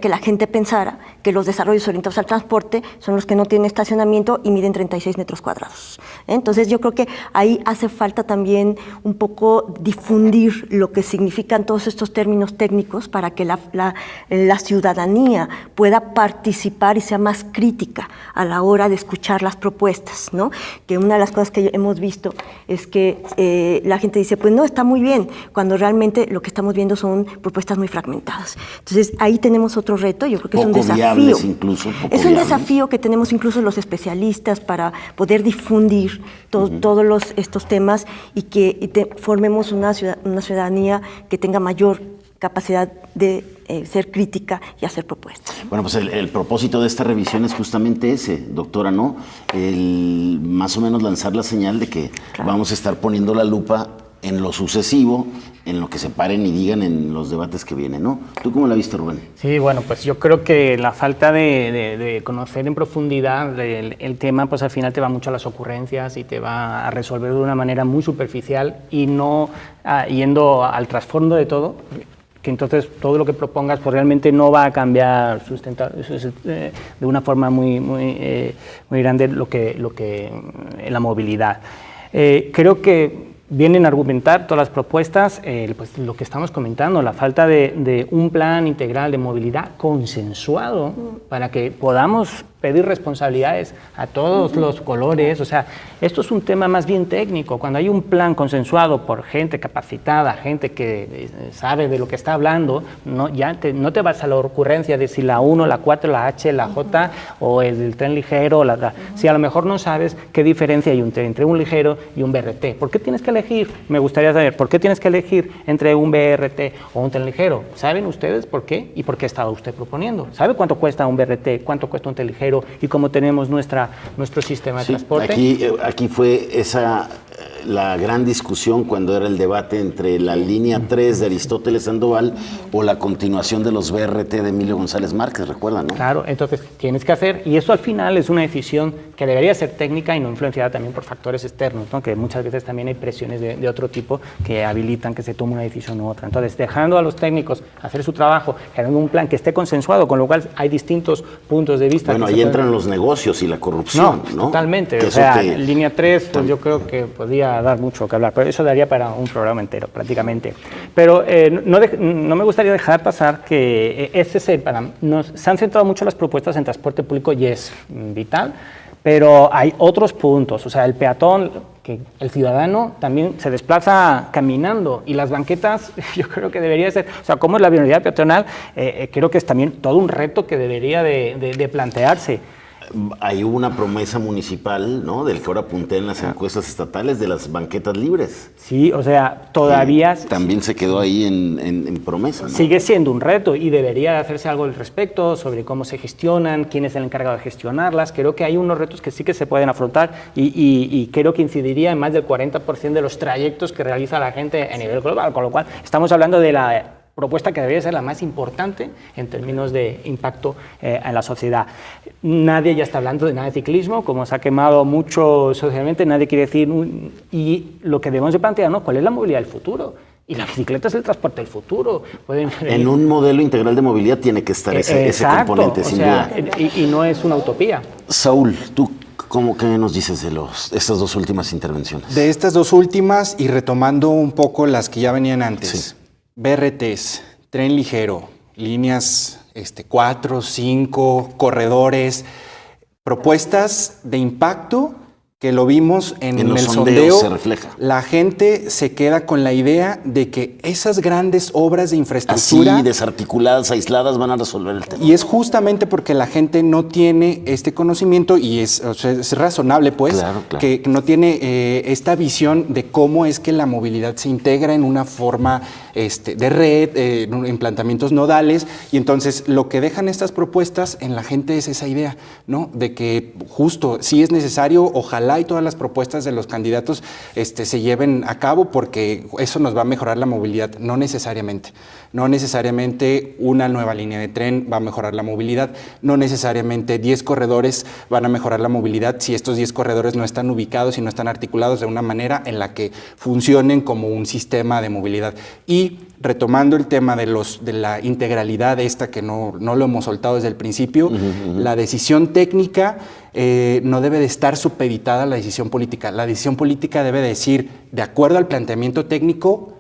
que la gente pensara que los desarrollos orientados al transporte son los que no tienen estacionamiento y miden 36 metros cuadrados. Entonces yo creo que ahí hace falta también un poco difundir lo que significan todos estos términos técnicos para que la ciudadanía pueda participar y sea más crítica a la hora de escuchar las propuestas, ¿no? Que una de las cosas que hemos visto es que la gente dice, pues no, está muy bien, cuando realmente lo que estamos viendo son propuestas muy fragmentadas. Entonces, ahí tenemos otro reto, yo creo que es un desafío. Es un desafío que tenemos incluso los especialistas para poder difundir todos estos temas y que formemos una ciudadanía que tenga mayor capacidad de ser crítica y hacer propuestas. Bueno, pues el propósito de esta revisión es justamente ese, doctora, ¿no? Más o menos lanzar la señal de que vamos a estar poniendo la lupa en lo sucesivo, en lo que se paren y digan en los debates que vienen, ¿no? ¿Tú cómo la viste, Rubén? Sí, bueno, pues yo creo que la falta de conocer en profundidad el tema, pues al final te va mucho a las ocurrencias y te va a resolver de una manera muy superficial y no yendo al trasfondo de todo, que entonces todo lo que propongas pues realmente no va a cambiar de una forma muy grande lo que la movilidad. Creo que vienen a argumentar todas las propuestas, pues lo que estamos comentando, la falta de un plan integral de movilidad consensuado para que podamos pedir responsabilidades a todos los colores. O sea, esto es un tema más bien técnico. Cuando hay un plan consensuado por gente capacitada, gente que sabe de lo que está hablando, no te vas a la ocurrencia de si la 1, la 4, la H, la J o el tren ligero. Si a lo mejor no sabes qué diferencia hay entre un ligero y un BRT. ¿Por qué tienes que elegir? Me gustaría saber, ¿por qué tienes que elegir entre un BRT o un tren ligero? ¿Saben ustedes por qué? ¿Y por qué estaba usted proponiendo? ¿Sabe cuánto cuesta un BRT? ¿Cuánto cuesta un tren ligero? Y cómo tenemos nuestro sistema de transporte. Aquí fue la gran discusión cuando era el debate entre la línea 3 de Aristóteles Sandoval o la continuación de los BRT de Emilio González Márquez, ¿recuerdan, no? Claro, entonces tienes que hacer, y eso al final es una decisión que debería ser técnica y no influenciada también por factores externos, ¿no? Que muchas veces también hay presiones de otro tipo que habilitan que se tome una decisión u otra. Entonces, dejando a los técnicos hacer su trabajo, generando un plan que esté consensuado, con lo cual hay distintos puntos de vista. Bueno, ahí entran los negocios y la corrupción, ¿no? Totalmente. O sea, línea 3, pues yo creo que podría dar mucho que hablar, pero eso daría para un programa entero, prácticamente. Pero no me gustaría dejar pasar que se han centrado mucho las propuestas en transporte público y es vital, pero hay otros puntos. O sea, el peatón, que el ciudadano también se desplaza caminando y las banquetas, yo creo que debería ser, o sea, cómo es la vialidad peatonal, creo que es también todo un reto que debería de plantearse. Hay una promesa municipal, ¿no? Del que ahora apunté en las encuestas estatales de las banquetas libres. Sí, o sea, todavía... También se quedó ahí en promesa, ¿no? Sigue siendo un reto y debería hacerse algo al respecto sobre cómo se gestionan, quién es el encargado de gestionarlas. Creo que hay unos retos que sí que se pueden afrontar y creo que incidiría en más del 40% de los trayectos que realiza la gente a nivel global, con lo cual estamos hablando de la propuesta que debería ser la más importante en términos de impacto en la sociedad. Nadie ya está hablando de nada de ciclismo, como se ha quemado mucho socialmente, nadie quiere decir... Y lo que debemos de plantearnos, ¿cuál es la movilidad del futuro? Y la bicicleta es el transporte del futuro. En un modelo integral de movilidad tiene que estar ese componente, sin duda. Y no es una utopía. Saúl, ¿tú qué nos dices de estas dos últimas intervenciones? De estas dos últimas, y retomando un poco las que ya venían antes. Sí. BRTs, tren ligero, líneas 4, 5, corredores, propuestas de impacto que lo vimos en el sondeo, se refleja. La gente se queda con la idea de que esas grandes obras de infraestructura... así, desarticuladas, aisladas, van a resolver el tema. Y es justamente porque la gente no tiene este conocimiento y es razonable, pues, claro. Que no tiene esta visión de cómo es que la movilidad se integra en una forma de red, en planteamientos nodales, y entonces lo que dejan estas propuestas en la gente es esa idea, ¿no? De que justo, sí es necesario, ojalá y todas las propuestas de los candidatos se lleven a cabo porque eso nos va a mejorar la movilidad. No necesariamente. No necesariamente una nueva línea de tren va a mejorar la movilidad. No necesariamente 10 corredores van a mejorar la movilidad si estos 10 corredores no están ubicados y no están articulados de una manera en la que funcionen como un sistema de movilidad. Y retomando el tema de la integralidad esta que no lo hemos soltado desde el principio, la decisión técnica no debe de estar supeditada a la decisión política. La decisión política debe decir, de acuerdo al planteamiento técnico,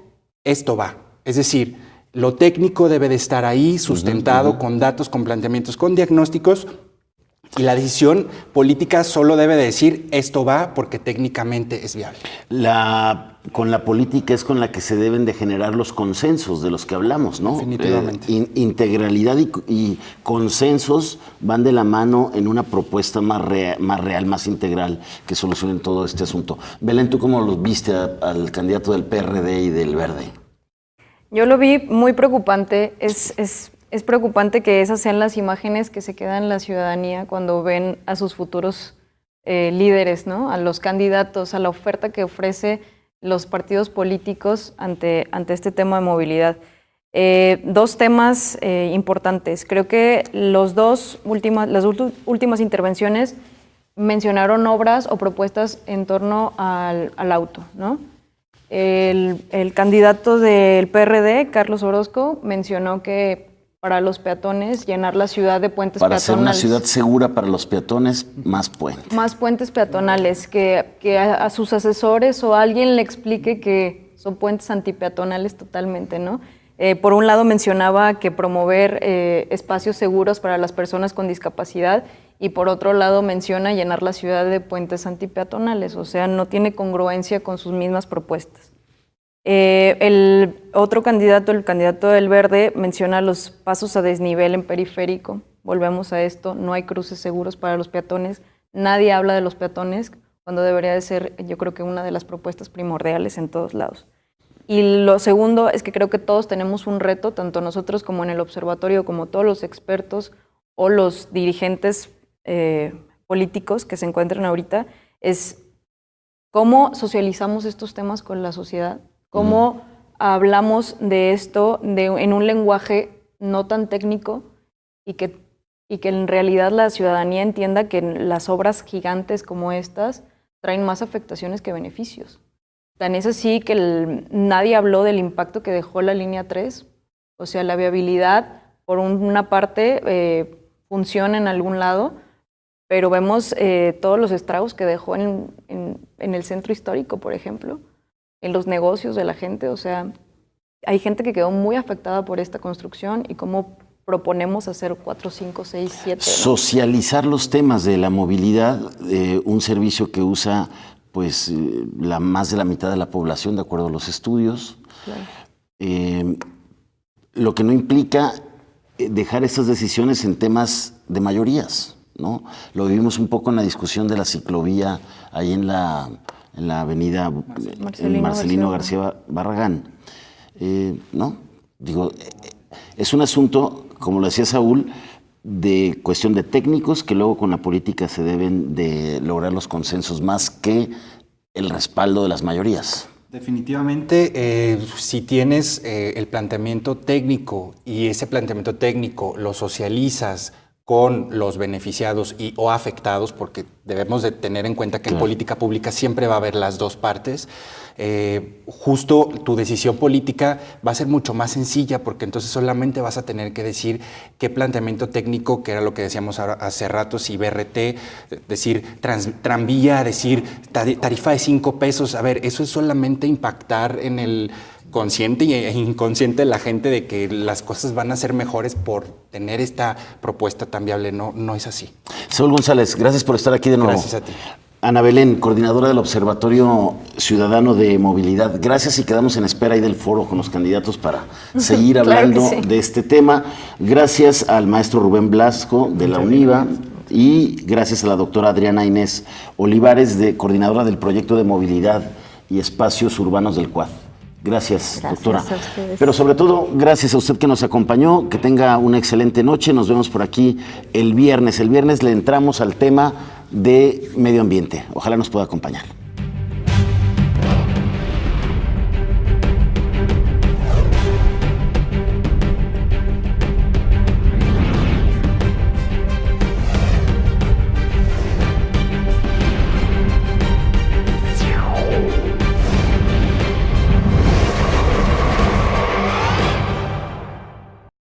esto va. Es decir, lo técnico debe de estar ahí sustentado con datos, con planteamientos, con diagnósticos, y la decisión política solo debe de decir esto va porque técnicamente es viable. Con la política es con la que se deben de generar los consensos de los que hablamos, ¿no? Definitivamente. Integralidad y consensos van de la mano en una propuesta más real, más integral, que solucione todo este asunto. Belén, ¿tú cómo los viste al candidato del PRD y del Verde? Yo lo vi muy preocupante. Es preocupante que esas sean las imágenes que se quedan en la ciudadanía cuando ven a sus futuros líderes, ¿no? A los candidatos, a la oferta que ofrece los partidos políticos ante este tema de movilidad. Dos temas importantes. Creo que las últimas intervenciones mencionaron obras o propuestas en torno al auto, ¿no? El candidato del PRD, Carlos Orozco, mencionó que para los peatones, llenar la ciudad de puentes peatonales. Para ser una ciudad segura para los peatones, más puentes. Más puentes peatonales, que a sus asesores o a alguien le explique que son puentes antipeatonales totalmente, ¿no? Por un lado mencionaba que promover espacios seguros para las personas con discapacidad y por otro lado menciona llenar la ciudad de puentes antipeatonales, o sea, no tiene congruencia con sus mismas propuestas. El otro candidato, el candidato del Verde, menciona los pasos a desnivel en periférico. Volvemos a esto, no hay cruces seguros para los peatones. Nadie habla de los peatones cuando debería de ser, yo creo que una de las propuestas primordiales en todos lados. Y lo segundo es que creo que todos tenemos un reto, tanto nosotros como en el observatorio, como todos los expertos o los dirigentes políticos que se encuentran ahorita, es cómo socializamos estos temas con la sociedad. ¿Cómo hablamos de esto en un lenguaje no tan técnico y que en realidad la ciudadanía entienda que las obras gigantes como estas traen más afectaciones que beneficios? Tan es así que nadie habló del impacto que dejó la línea 3, o sea, la viabilidad, por una parte, funciona en algún lado, pero vemos todos los estragos que dejó en el centro histórico, por ejemplo, en los negocios de la gente. O sea, hay gente que quedó muy afectada por esta construcción y cómo proponemos hacer 4, 5, 6, 7. ¿no? Socializar los temas de la movilidad, un servicio que usa pues más de la mitad de la población, de acuerdo a los estudios. Claro. Lo que no implica dejar esas decisiones en temas de mayorías. ¿no? Lo vivimos un poco en la discusión de la ciclovía ahí en la avenida Marcelino García Barragán, ¿no? Digo, es un asunto, como lo decía Saúl, de cuestión de técnicos que luego con la política se deben de lograr los consensos más que el respaldo de las mayorías. Definitivamente, si tienes el planteamiento técnico y ese planteamiento técnico lo socializas con los beneficiados o afectados, porque debemos de tener en cuenta que en política pública siempre va a haber las dos partes, justo tu decisión política va a ser mucho más sencilla, porque entonces solamente vas a tener que decir qué planteamiento técnico, que era lo que decíamos hace rato, si BRT, decir tranvía, decir tarifa de 5 pesos, a ver, eso es solamente impactar en el consciente e inconsciente de la gente de que las cosas van a ser mejores por tener esta propuesta tan viable. No es así. Saúl González, gracias por estar aquí de nuevo. Gracias a ti. Ana Belén, coordinadora del Observatorio Ciudadano de Movilidad. Gracias y quedamos en espera ahí del foro con los candidatos para seguir hablando de este tema. Gracias al maestro Rubén Blasco de la UNIVA y gracias a la doctora Adriana Inés Olivares, coordinadora del proyecto de movilidad y espacios urbanos del CUAD. Gracias, doctora. Pero sobre todo, gracias a usted que nos acompañó, que tenga una excelente noche. Nos vemos por aquí el viernes. El viernes le entramos al tema de medio ambiente. Ojalá nos pueda acompañar.